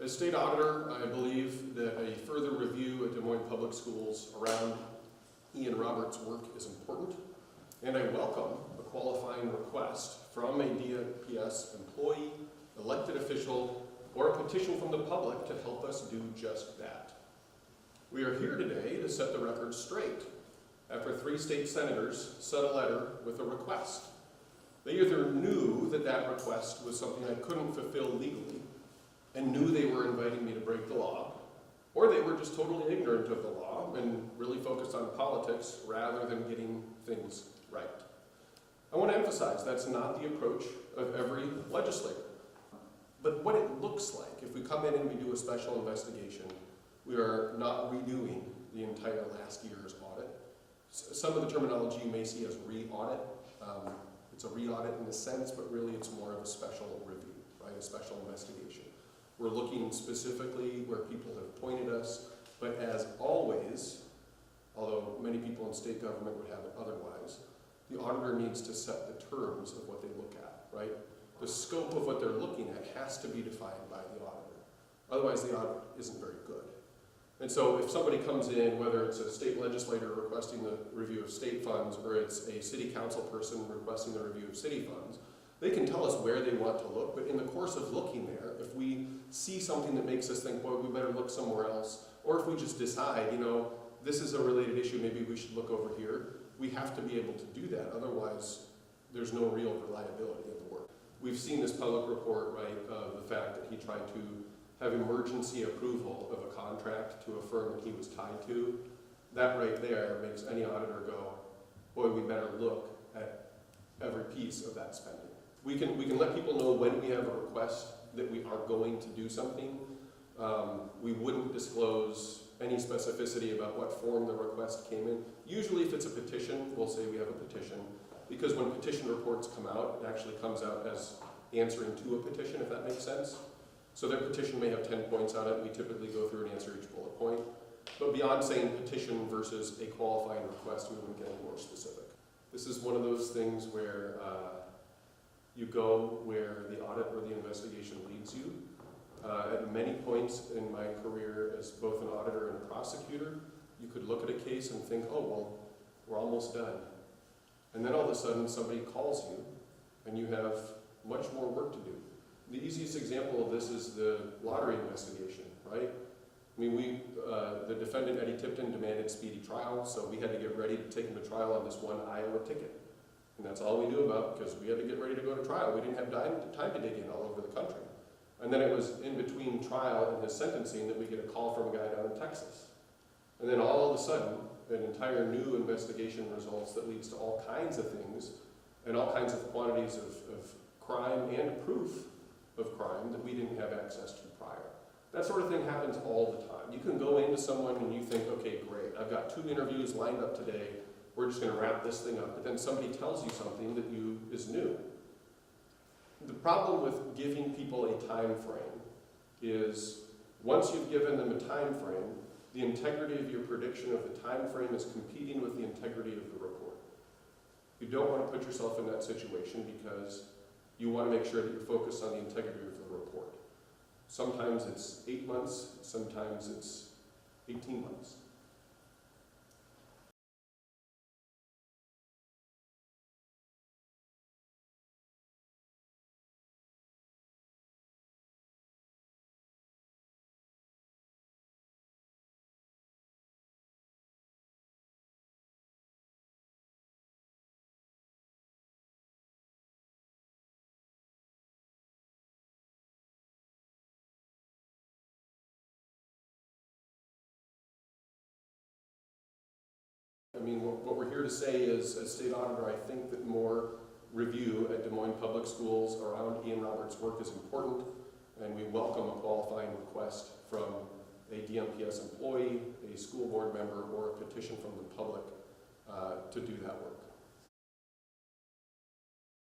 As state auditor, I believe that a further review at Des Moines Public Schools around Ian Roberts' work is important, and I welcome a qualifying request from a DMPS employee, elected official, or a petition from the public to help us do just that. We are here today to set the record straight after 3 state senators sent a letter with a request. They either knew that that request was something I couldn't fulfill legally and knew they were inviting me to break the law, or they were just totally ignorant of the law and really focused on politics rather than getting things right. I want to emphasize that's not the approach of every legislator. But what it looks like, if we come in and we do a special investigation, we are not redoing the entire last year's audit. Some of the terminology you may see as re-audit. It's a re-audit in a sense, but really it's more of a special review, right? A special investigation. We're looking specifically where people have pointed us, but as always, although many people in state government would have it otherwise, the auditor needs to set the terms of what they look at, right? The scope of what they're looking at has to be defined by the auditor. Otherwise, the audit isn't very good. And so if somebody comes in, whether it's a state legislator requesting the review of state funds or it's a city council person requesting the review of city funds, they can tell us where they want to look, but in the course of looking there, if we see something that makes us think, boy, we better look somewhere else, or if we just decide, you know, this is a related issue, maybe we should look over here, we have to be able to do that. Otherwise, there's no real reliability in the work. We've seen this public report, right, of the fact that he tried to have emergency approval of a contract to a firm that he was tied to. That right there makes any auditor go, boy, we better look at every piece of that spending. We can let people know when we have a request that we are going to do something. We wouldn't disclose any specificity about what form the request came in. Usually if it's a petition, we'll say we have a petition, because when petition reports come out, it actually comes out as answering to a petition, if that makes sense. So their petition may have 10 points on it. We typically go through and answer each bullet point. But beyond saying petition versus a qualifying request, we wouldn't get any more specific. This is one of those things where you go where the audit or the investigation leads you. At many points in my career as both an auditor and a prosecutor, you could look at a case and think, oh, well, we're almost done. And then all of a sudden somebody calls you and you have much more work to do. The easiest example of this is the lottery investigation, right? I mean, the defendant, Eddie Tipton, demanded speedy trial, so we had to get ready to take him to trial on this one Iowa ticket. And that's all we knew about because we had to get ready to go to trial. We didn't have time to dig in all over the country. And then it was in between trial and his sentencing that we get a call from a guy down in Texas. And then all of a sudden, an entire new investigation results that leads to all kinds of things and all kinds of quantities of crime and proof of crime that we didn't have access to prior. That sort of thing happens all the time. You can go into someone and you think, okay, great, I've got 2 interviews lined up today, we're just going to wrap this thing up, but then somebody tells you something that is new. The problem with giving people a time frame is once you've given them a time frame, the integrity of your prediction of the time frame is competing with the integrity of the report. You don't want to put yourself in that situation because you want to make sure that you're focused on the integrity of the report. Sometimes it's 8 months, sometimes it's 18 months. I mean, what we're here to say is, as state auditor, I think that more review at Des Moines Public Schools around Ian Roberts' work is important, and we welcome a qualifying request from a DMPS employee, a school board member, or a petition from the public to do that work.